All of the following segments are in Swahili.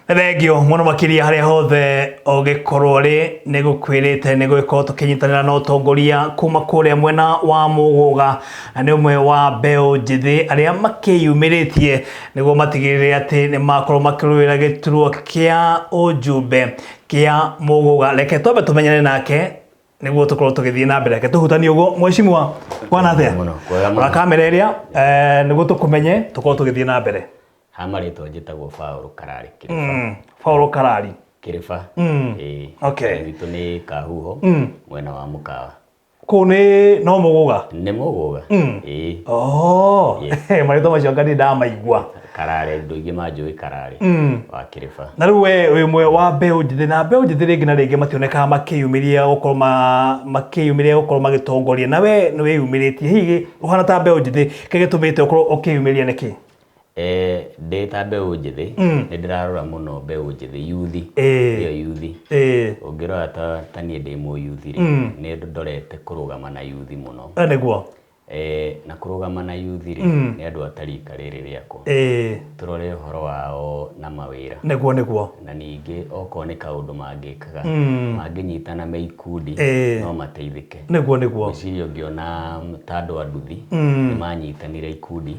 Thengio muno makiria haria hothe ugikorwo ri nigukwirite nigugikorwo tukinyitanira na utongoria kuma kuria mwena wa Muguga na ni umwe wa mbeu njithi aria makiyumiritie niguo matigirire ati ni makorwo makirwira giturwo kia ujumbe kia Muguga. Reke twambe tumenyane nake niguo tukorwo tugithii na mbere. Reke tuhutanie uguo mweshimwa kwana atia ora kamera iria niguo tukumenye tukorwo tugithii na mbere. Hamarĩtwa njĩtagwo Paul Karari Kĩrĩba. Paul Karari Kĩrĩba. Okay. Witũ nĩ Kahuho mwena wa Mũkawa. Kũu nĩ no Mũguga? Nĩ Mũguga. Marĩtwa macio ngani ndamaigua. Karari andũ aingĩ manjũĩ Karari wa Kĩrĩba. Na rĩu we wĩ ũmwe wa mbeũ njithi, na mbeũ njithi rĩngĩ na rĩngĩ mationekaga makĩyumĩria gũkorwo magĩtongoria, na we nĩ wĩyumĩrĩtie. Hihi ũhana ta mbeũ njithi, kĩrĩa gĩtũmĩte ũkorwo ũkĩyumĩria nĩkĩ? Ndĩ ta mbeũ njithi nĩ ndĩrarora mũno mbeũ njithi yuthi ĩyo yuthi. Ũngĩrora ta niĩ ndĩ mũyuthi rĩ nĩ ndorete kũrũgama na yuthi mũno. Nĩguo na kũrũgama na yuthi rĩ nĩ andũ atarika rĩrĩ rĩakwa tũrore ũhoro wao na mawĩra. Nĩguo na ningĩ okorwo nĩ kaũndũ mangĩkaga mangĩnyitana me ikundi no mateithĩke. Nĩguo ngwĩciria ũngĩona ta andũ a nduthi nĩ manyitanire ikundi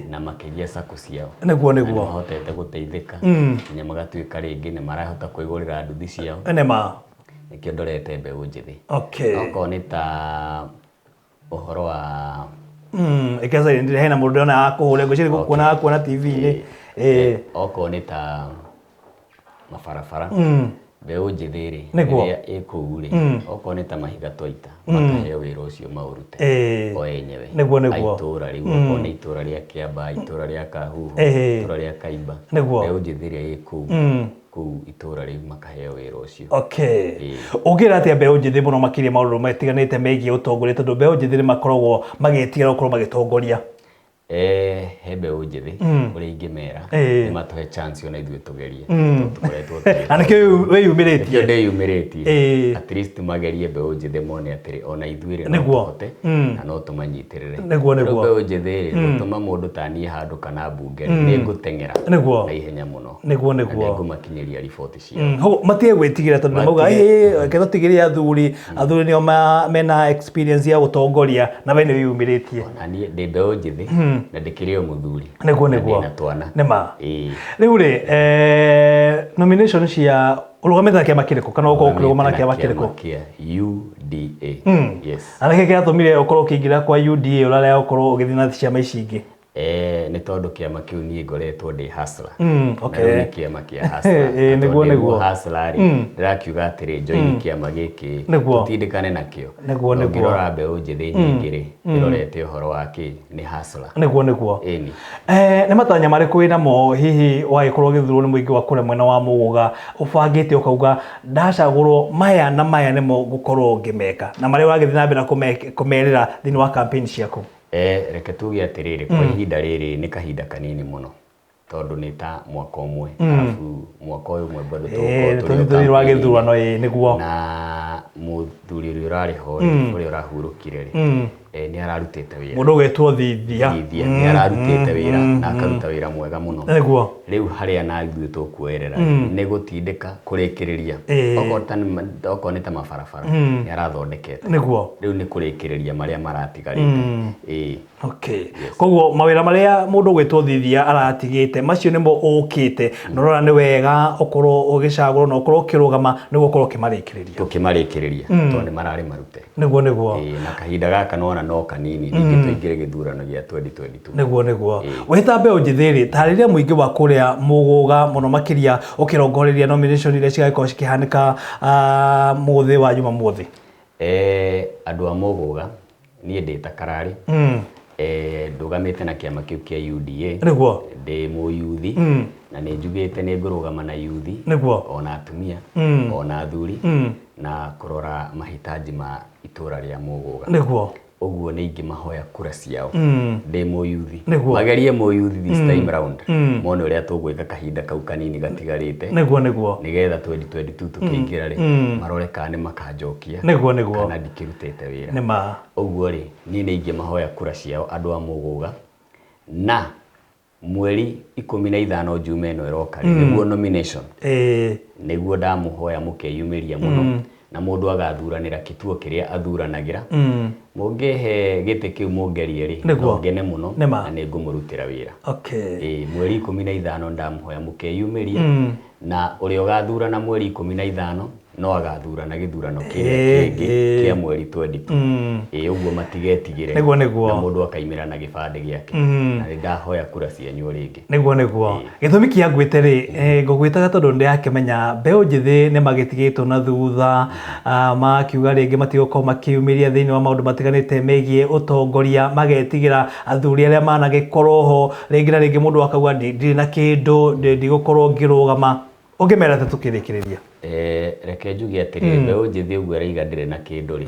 na makĩria sacco ciao nĩguo mahotete gũteithĩka nginya magatuĩka rĩngĩ nĩ marahota kwĩgũrĩra nduthi ciao. Nĩkĩo ndorete mbeũ njithi. Okorwo nĩ ta ũhoro wa ikaza ndire hena mũndũ ona akũhũre ngwĩciria kuona TV-inĩ. Okorwo nĩ ta mabarabara mbeũ njithi rĩ rĩrĩa ĩkũu rĩ okorwo nĩ ta mahiga twaita makaheo wĩra ũcio maũrute o enyewe itũra rĩu. Okorwo nĩ itũra rĩa Kĩamba, itũra rĩa Kahuho, itũra rĩa Kaimba, mbeũ njithi ĩrĩa ĩkũu kũu itũra rĩu makaheo wĩra ũcio. Ũngĩra atĩa mbeũ njithi mũno makĩria maũndũ matiganĩte megiĩ ũtongoria, tondũ mbeũ njithi nĩ makoragwo magĩtigĩra gũkorwo magĩtongoria? He mbeũ njithi ũrĩa ingĩmera nĩ matũhe chance ona ithuĩ tũgerie. Na nĩkĩo wĩyumĩrĩtie? Ndĩyumĩrĩtie at least magerie mbeũ njithi mone atĩrĩ ona ithuĩ rĩ no tũhote na no tũmanyitĩrĩre. Mbeũ njithi rĩ gũtũma mũndũ ta niĩ handũ kana mbunge nĩ ngũteng'era na ihenya mũno na ngũmakinyĩria riboti ciao. Matige gwĩtigĩra tondũ mauga reke tũtigĩrie athuri nĩo mena experience ya gũtongoria, na we nĩ wĩyumĩrĩtie? Na niĩ ndĩ mbeũ njithi na ndĩkĩrĩ o mũthuri na twana. Rĩu rĩ nomination cia ũrũgamĩte na kĩama kĩrĩkũ kana ũkorwo ũkĩrũgama na kĩama kĩrĩkũ? Kĩa UDA. Na nĩkĩ gĩatũmire ũkorwo ũkĩingĩra kwa UDA ũrarĩa ũkorwo ũgĩthiĩ na ciama ici ingĩ? Nĩ tondũ kĩama kĩu niĩ ngoretwo ndĩ hustler. Na rĩu nĩ kĩama kĩa hustler. Nĩguo hustler rĩ ndĩrakiuga atĩrĩ join kĩama gĩkĩ tũtindĩkane nakĩo. Ũngĩrora mbeũ njithi nyingĩ rĩ ĩrorete ũhoro wa kĩ nĩ hustler. Nĩguo nĩ matanya marĩkũ wĩnamo hihi wagĩkorwo ũgĩthurwo nĩ mũingĩ wa kũrĩa mwena wa Mũguga ũbangĩte ũkauga ndacagũrwo maya na maya nĩmo ngũkorwo ngĩmeka, na marĩa ũragĩthiĩ na mbere kũmerĩra thĩinĩ wa campaign ciaku? Reke tuge atĩrĩrĩ kwa ihinda rĩrĩ nĩ kahinda kanini mũno tondũ nĩ ta mwaka ũmwe arabu mwaka ũyũ ũmwe bado tũrĩ wa gĩthurano. Nĩguo na mũthuri ũrĩa ũrarĩ ho ũrĩa ũrahurũkire rĩ nĩ ararutĩte wĩra, mũndũ ũgetwo Thithia nĩ ararutĩte wĩra na akaruta wĩra mwega mũno. Rĩu harĩa na ithuĩ tũkuoerera nĩ gũtindĩka kũrĩkĩrĩria okorwo nĩ ta mabarabara nĩ arathondekete, rĩu nĩ kũrĩkĩrĩria marĩa maratigarĩte. Koguo mawĩra marĩa mũndũ ũgwĩtwo Thithia aratigĩte macio nĩmo ũkĩte na ũrora nĩ wega ũkorwo ũgĩcagũrwo na ũkorwo ũkĩrũgama nĩguo ũkorwo ũkĩmarĩkĩrĩria tondũ nĩ mararĩ marute. Na kahinda gaka nona no kanini ningĩ tũingĩre gĩthurano gĩa 2022. Nĩguo wĩ ta mbeũ njithi rĩ tarĩria mũingĩ wa kũrĩa Mũguga mũno makĩria ũkĩrongoreria nomination iria cigagĩkorwo cikĩhanĩka mũthĩ wa Jumamothi? Andũ a Mũguga niĩ ndĩ ta Karari ndũgamĩte na kĩama kĩu kĩa UDA, ndĩ mũyuthi na nĩ njugĩte nĩ ngũrũgama na yuthi ona atumia ona athuri na kũrora mahitaji ma itũra rĩa Mũguga. Ũguo nĩ ingĩmahoya kura ciao ndĩ mũyuthi, magerie mũyuthi this time round mone ũrĩa tũgwĩka kahinda kau kanini gatigarĩte nĩgetha 2022 tũkĩingĩra rĩ marore kana nĩ makanjokia kana ndikĩrutĩte wĩra. Ũguo rĩ niĩ nĩ ingĩmahoya kura ciao andũ a Mũguga na mweri 15 Juma ĩno ĩroka nĩguo nomination nĩguo ndamuhoya mũkeyumĩria mũno na mũndũ agathuranĩra kĩtuo kĩrĩa athuranagĩra mũngĩhe gĩtĩ kĩu mũngerie rĩ no ngene mũno na nĩngũmũrutĩra wĩra mweri 15 ndamuhoya mũkeyumĩria na ũrĩa ũgathurana mweri 15 no agathurana gĩthurano kĩrĩa kĩngĩ kĩa mweri 22 ũguo matigetigĩre na mũndũ akaimĩra na gĩbandĩ gĩake na ndahoya kura cianyu rĩngĩ nĩguo gĩtũmi kĩa ngwĩte rĩ ngũgwĩtaga tondũ ndĩrakĩmenya mbeũ njĩthĩ nĩ magĩtigĩtwo na thutha makiuga rĩngĩ matigũkorwo makĩyumĩria thĩinĩ wa maũndũ matiganĩte megiĩ ũtongoria magetigĩra athuri arĩa managĩkorwo ho rĩngĩ na rĩngĩ mũndũ akauga ndirĩ na kĩndũ ndigũkorwo ngĩrũgama ũngĩmera tũkĩrĩkĩrĩria reke njuge atĩrĩ mbeũ njĩthĩ ũguo araiga ndĩrĩ na kĩndũ rĩ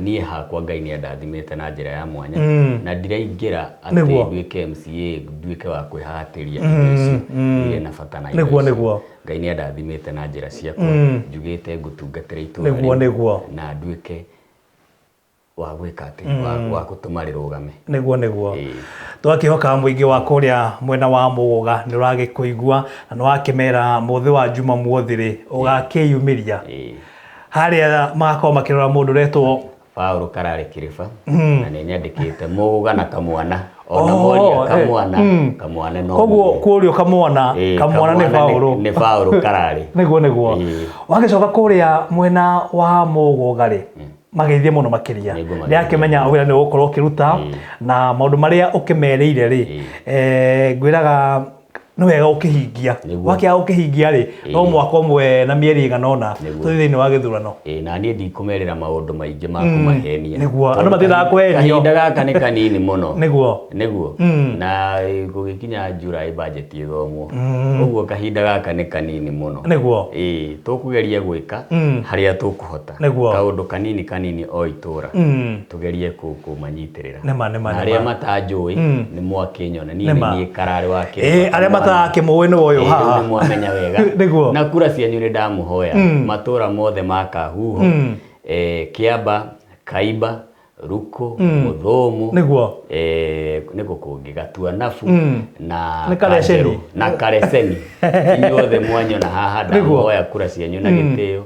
niĩ hakwa Ngai nĩ andathimĩte na njĩra ya mwanya na ndiraingĩra atĩ nduĩke MCA nduĩke wa kwĩhatĩria indo icio irĩ na bata na indo icio Ngai nĩ andathimĩte na njĩra ciakwa njugĩte ngũtungatĩra itũũra na nduĩke wa gwĩka atĩ wa gũtũma rĩrũgame nĩguo twakĩhoka mũingĩ wa kũrĩa mwena wa Mũgũga nĩ ũragĩkũigua na nĩ wakĩmera mũthĩ wa Juma muothi rĩ ũgakĩyumĩria harĩa magakorwo makĩrora mũndũ ũretwo Paul Karare Kiriba na nĩ nyandĩkĩte Mũgũga na kamwana ona moria kamwana no koguo kũrĩo kamwana nĩ Paul Karare nĩguo wagĩcoka kũrĩa mwena wa Mũgũga rĩ mageithie mũno makĩria ndĩrakĩmenya wĩra nĩ ũgũkorwo ũkĩruta na maũndũ marĩa ũkĩmereire rĩ ngwĩraga nĩ wega ũkĩhingia wakĩaga ũkĩhingia rĩ no mwaka ũmwe na mĩeri ĩigana ũna tũthiĩ thĩinĩ wa gĩthurano na niĩ ndikũmerĩra maũndũ maingĩ ma kũmahenia nĩguo andũ matiendaga kũhenio kahinda gaka nĩ kanini mũno nĩguo na gũgĩkinya July budget ĩthomwo ũguo kahinda gaka nĩ kanini mũno tũkũgeria gwĩka harĩa tũkũhota kaũndũ kanini o itũũra tũgerie kũmanyitĩrĩra na arĩa matanjũĩ nĩ mwakĩnyona niĩ nĩ Karare wa Kiriba akĩmũĩ nĩ woyũ haha nĩ mwamenya wega na kura cianyu nĩ ndamuhoya matũũra mothe ma Kahuho Kĩamba Kaimba Ruko Mũthũmũ nĩguo kũngĩ Gatuanabu na Kanjerũ na Kareceni inyuothe mwanyona haha ndamuhoya kura cianyu na gĩtĩo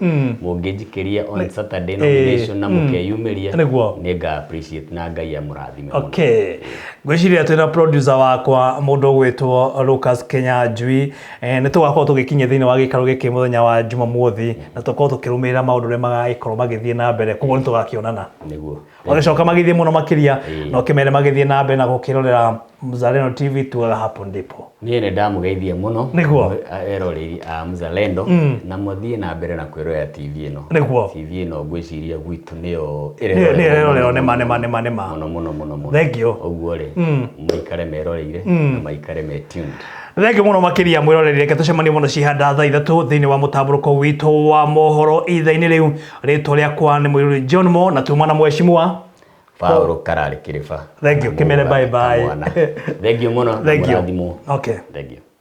mũngĩnjikĩria on Saturday nomination na mũkeyumĩria nĩ nga appreciate na Ngai amũrathime ngwĩciria twĩna producer wakwa mũndũ ũgwĩtwo Lucas Kenya Njui nĩ tũgakorwo tũgĩkinyia thĩinĩ wa gĩikaro gĩkĩ mũthenya wa Juma muothi na tũkorwo tũkĩrũmĩrĩra maũndũ ũrĩa magagĩkorwo magĩthiĩ na mbere koguo nĩ tũgakĩonana wagĩcoka magĩthiĩ mũno makĩria na ũkĩmere magĩthiĩ na mbere na gũkĩrorera Mzalendo TV tugaga hapo ndipo niĩ nĩ ndamũgeithia mũno eroreri a Mzalendo na mũthiĩ na mbere na kwĩrorera TV ĩno ngwĩciria gwitũ nĩyo ĩrerorerwo nĩma mũno thengio ũguo rĩ mũikare meroreire na maikare me tuned thengio mũno makĩria mwĩroreri reke tũcemanie mũno cihanda thaa ithatũ thĩinĩ wa mũtambũrũko witũ wa mohoro ithaa-inĩ rĩu rĩtwa rĩakwa nĩ mũirũri John Mo na tuma na mheshimiwa Paul Karare Kiriba thengio kĩmere bye thengio mũno thengio okay thengio